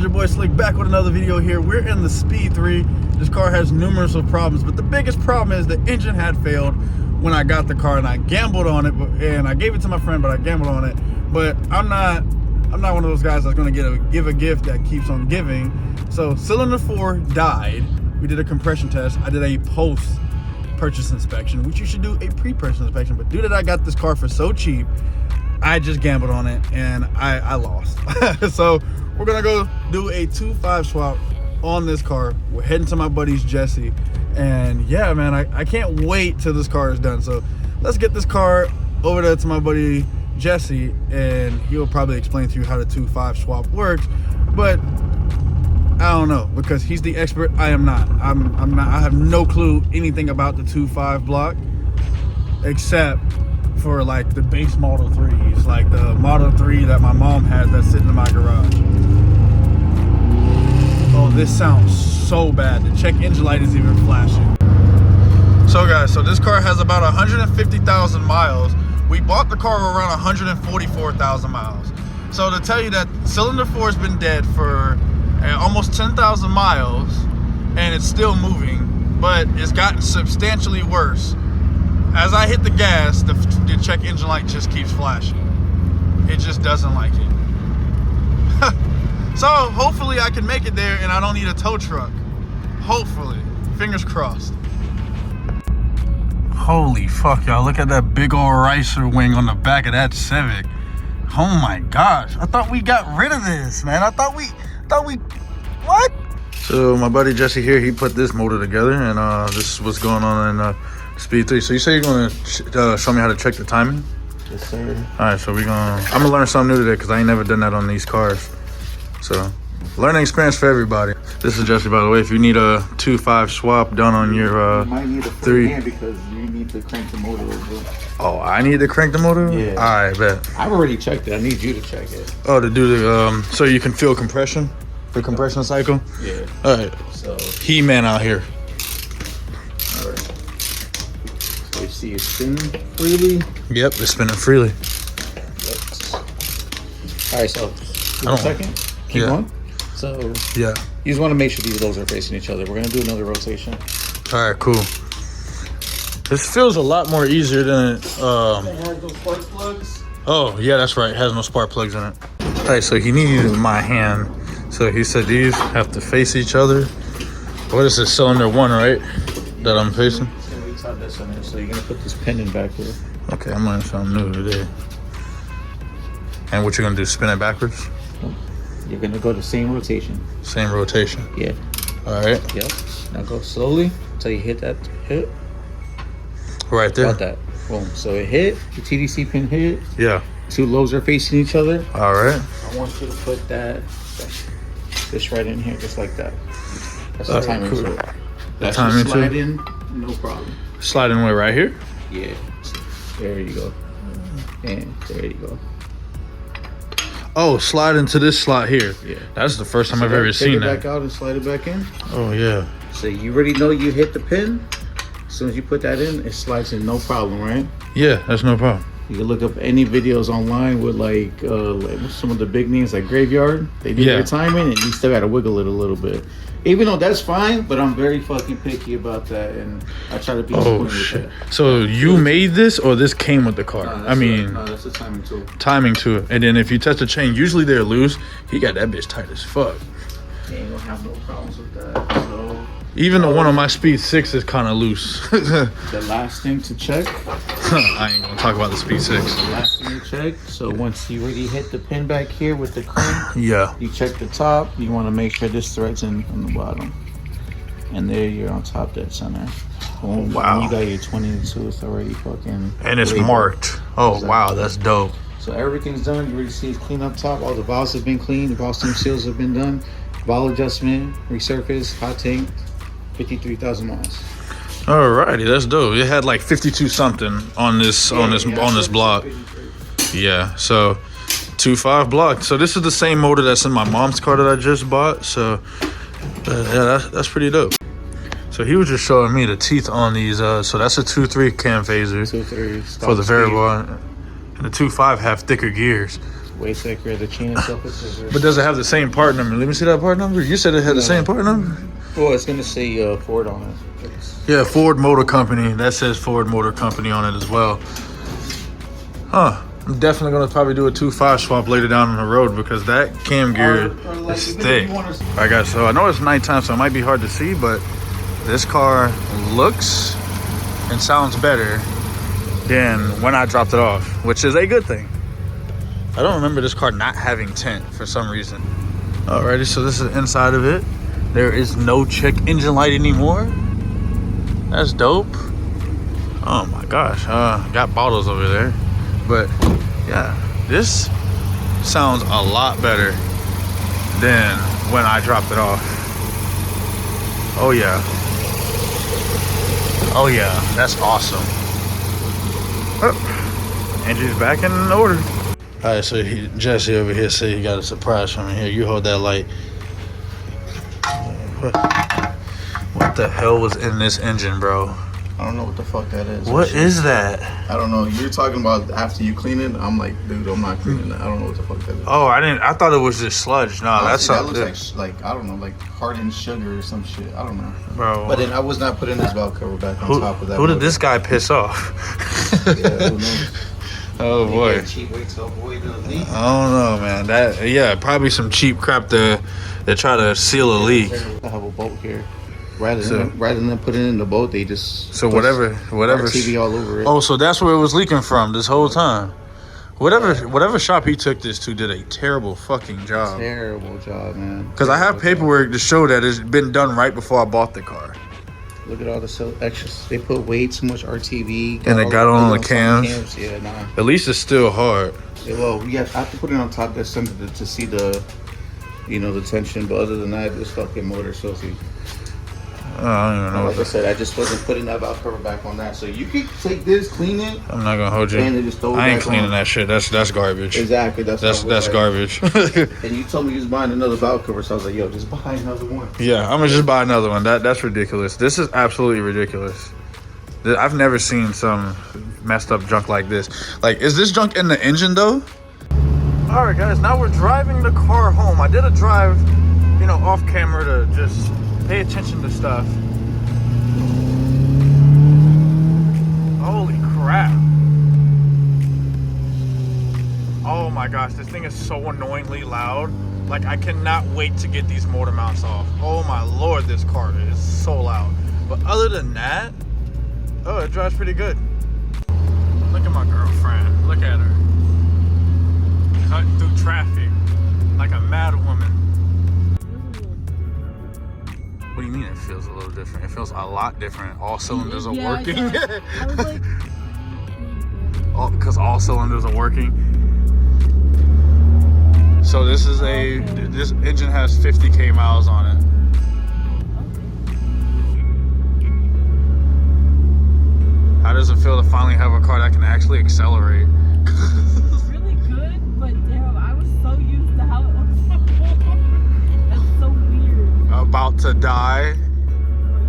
your boy Slick back with another video here. We're in the Speed 3. This car has numerous of problems, but the biggest problem is the engine had failed when I got the car, and I gambled on it, and I gave it to my friend, but I gambled on it. But I'm not one of those guys that's going to give a gift that keeps on giving. So cylinder 4 died. We did a compression test. I did a post-purchase inspection, which you should do a pre-purchase inspection. But due to that I got this car for so cheap, I just gambled on it and I lost. So we're gonna go do a 2.5 swap on this car. We're heading to my buddy's Jessi, and yeah, man, I can't wait till this car is done. So let's get this car over there to my buddy Jessi, and he'll probably explain to you how the 2.5 swap works. But I don't know, because he's the expert. I am not. I'm not. I have no clue anything about the 2.5 block, except for like the base Model 3s, like the Model 3 that my mom has that's sitting in my garage. Oh, this sounds so bad. The check engine light is even flashing. So guys, so this car has about 150,000 miles. We bought the car around 144,000 miles. So to tell you that cylinder 4 has been dead for almost 10,000 miles, and it's still moving, but it's gotten substantially worse. As I hit the gas, the check engine light just keeps flashing. It just doesn't like it. So hopefully I can make it there and I don't need a tow truck. Hopefully. Fingers crossed. Holy fuck, y'all. Look at that big old ricer wing on the back of that Civic. Oh my gosh. I thought we got rid of this, man. I thought we, what? So my buddy Jessi here, he put this motor together, and this is what's going on in Speed 3. So you say you're going to show me how to check the timing? Yes, sir. All right, so I'm going to learn something new today because I ain't never done that on these cars. So learning experience for everybody. This is Jessi, by the way. If you need a 2.5 swap done on your you might need a 3 hand because you need to crank the motor over. Oh, I need to crank the motor? Yeah. All right, bet. I've already checked it. I need you to check it. Oh, to do the, so you can feel compression? The compression cycle? Yeah. All right. So, He-Man out here. all right. So you see it spinning freely? Yep, it's spinning freely. All right, so give a second. Keep going. So yeah, you just want to make sure these loads are facing each other. We're going to do another rotation. All right, cool. This feels a lot more easier than it, It has those spark plugs. oh, yeah, that's right. It has no spark plugs in it. All right, so he needed my hand. So he said these have to face each other. What is this, cylinder 1, right? That I'm facing? Yeah, we tied this in there. So you're going to put this pin in back here. Okay, I'm learning something new today. And what you're going to do, spin it backwards? You're going to go the same rotation. Same rotation. Yeah. All right. Yep. Now go slowly until you hit that hit. Right there. About that. Boom. So it hit. The TDC pin hit. Yeah. 2 loads are facing each other. All right. I want you to put this right in here, just like that. That's the timing cool. tool. That's timing just slide tool? in, no problem. Sliding way right here. Yeah. There you go. And there you go. Oh, slide into this slot here. Yeah. That's the first time I've ever seen Take it that. back out and slide it back in. Oh, yeah. So you already know you hit the pin. As soon as you put that in, it slides in, no problem, right? Yeah, that's no problem. You can look up any videos online with like some of the big names like Graveyard. They do their timing, and you still gotta wiggle it a little bit. Even though that's fine, but I'm very fucking picky about that, and I try to be Oh shit! So you made this, or this came with the car? No, that's a timing tool. Timing to it, and then if you touch the chain, usually they're loose. He got that bitch tight as fuck. You ain't gonna have no problems with that. So even the one on my Speed 6 is kind of loose. the last thing to check. I ain't gonna talk about the Speed 6. The last thing to check. So once you already hit the pin back here with the crank, Yeah. you check the top. You want to make sure this thread's in on the bottom, and there you're on top dead center. Oh wow. You got your 22. It's already fucking. And it's labeled. marked. Oh exactly. Wow, that's dope. So everything's done. You already see it's clean up top. All the valves have been cleaned. The valve stem seals have been done. Valve adjustment, resurface, hot tank, 53,000 miles. Alrighty, that's dope. It had like 52 something on this on this block. Yeah, so 2.5 block. So this is the same motor that's in my mom's car that I just bought. So yeah, that's pretty dope. So he was just showing me the teeth on these. So that's a 2.3 cam phaser 2.3 for the variable, and the 2.5 have thicker gears. Way thicker. The chain itself is thicker. But does it have the same part number? Let me see that part number. You said it had the same part number? Well, it's going to say Ford on it. Yeah, Ford Motor Company. That says Ford Motor Company on it as well. Huh. I'm definitely going to probably do a 2.5 swap later down on the road because that cam gear is thick. Alright guys, so I know it's nighttime, so it might be hard to see, but this car looks and sounds better than when I dropped it off, which is a good thing. I don't remember this car not having tint for some reason. Alrighty, so this is inside of it. There is no check engine light anymore. That's dope. Oh my gosh, got bottles over there. But yeah, this sounds a lot better than when I dropped it off. Oh yeah. Oh yeah, that's awesome. Oh, engine's back in order. All right, so Jessi over here said he got a surprise for me. Here, you hold that light. What the hell was in this engine, bro? I don't know what the fuck that is. What is that? I don't know. You're talking about after you clean it. I'm like, dude, I'm not cleaning it. I don't know what the fuck that is. Oh, I thought it was just sludge. No, that's something. That looks like I don't know, like hardened sugar or some shit. I don't know, bro. But then I was not putting this valve cover back on top of that. Who did this guy piss off? Yeah, who knows? Oh boy. Cheap way to avoid the leak. I don't know, man. Probably some cheap crap to try to seal a leak. I have a bolt here. Rather than putting it in the boat, they just whatever TV all over it. Oh, so that's where it was leaking from this whole time. Whatever shop he took this to did a terrible fucking job. Terrible job, man. Because I have paperwork to show that it's been done right before I bought the ar. Look at all the extras. They put way too much RTV. And it got on the cams. Yeah, nah. At least it's still hard. Yeah, well, I have to put it on top of that to see the, the tension. But other than that, this fucking motor's filthy. I don't even know. Like I said, I just wasn't putting that valve cover back on that. So you can take this, clean it. I'm not gonna hold you. And just throw it I ain't back cleaning on. that shit. That's garbage. Exactly. That's garbage. And you told me you was buying another valve cover, so I was like, yo, just buy another one. Yeah, I'm gonna just buy another one. That's ridiculous. This is absolutely ridiculous. I've never seen some messed up junk like this. Like, is this junk in the engine though? All right, guys. Now we're driving the car home. I did a drive, off camera to just pay attention to stuff. Holy crap. Oh my gosh, this thing is so annoyingly loud. Like, I cannot wait to get these motor mounts off. Oh my lord, this car is so loud. But other than that, oh, it drives pretty good. Look at my girlfriend. Look at her. Cutting through traffic like a mad woman. What do you mean it feels a little different? It feels a lot different. All cylinders are working. I was like... Because all cylinders are working. So this engine has 50K miles on it. How does it feel to finally have a car that can actually accelerate? It's really good, but damn, I was so used to how it looks before. That's so weird. About to die.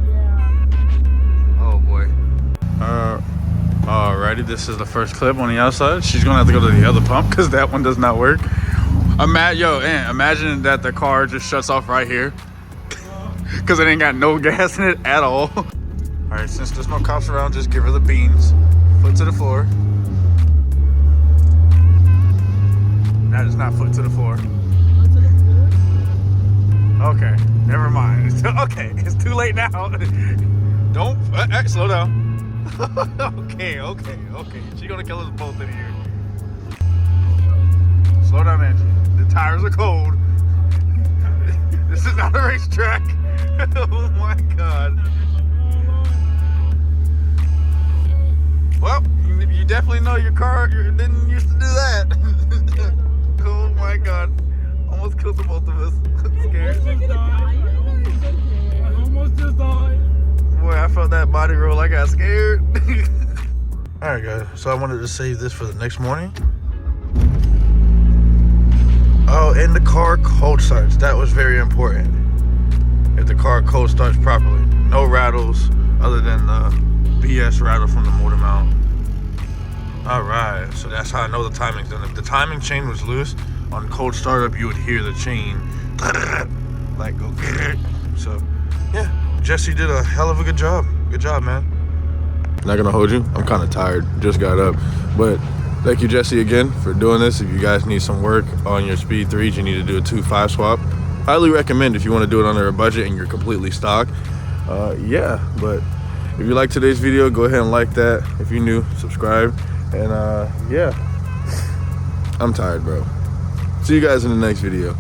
Yeah. Oh boy. Alrighty, this is the first clip on the outside. She's gonna have to go to the other pump because that one does not work. Imagine that the car just shuts off right here because it ain't got no gas in it at all. Alright, since there's no cops around, just give her the beans. Foot to the floor. That is not foot to the floor. Okay, never mind. Okay, it's too late now. Don't slow down. Okay. She's gonna kill us both in here. Slow down, Angie. The tires are cold. This is not a racetrack. Oh my god. Well, you definitely know your car didn't used to do that. Oh my god. Almost killed the both of us. I'm scared. I almost just died. Boy, I felt that body roll. I got scared. Alright guys, so I wanted to save this for the next morning. Oh, and the car cold starts. That was very important. If the car cold starts properly. No rattles other than the BS rattle from the motor mount. Alright, so that's That's how I know the timing's done. If the timing chain was loose on cold startup, you would hear the chain like go. So yeah, Jessi did a hell of a good job. Good job, man. Not gonna hold you, I'm kind of tired, just got up, but thank you, Jessi, again for doing this. If you guys need some work on your Speed 3s, you need to do a 2.5 swap. Highly recommend if you want to do it under a budget and you're completely stock. Yeah, but if you like today's video, go ahead and like that. If you're new, subscribe. And yeah, I'm tired, bro. See you guys in the next video.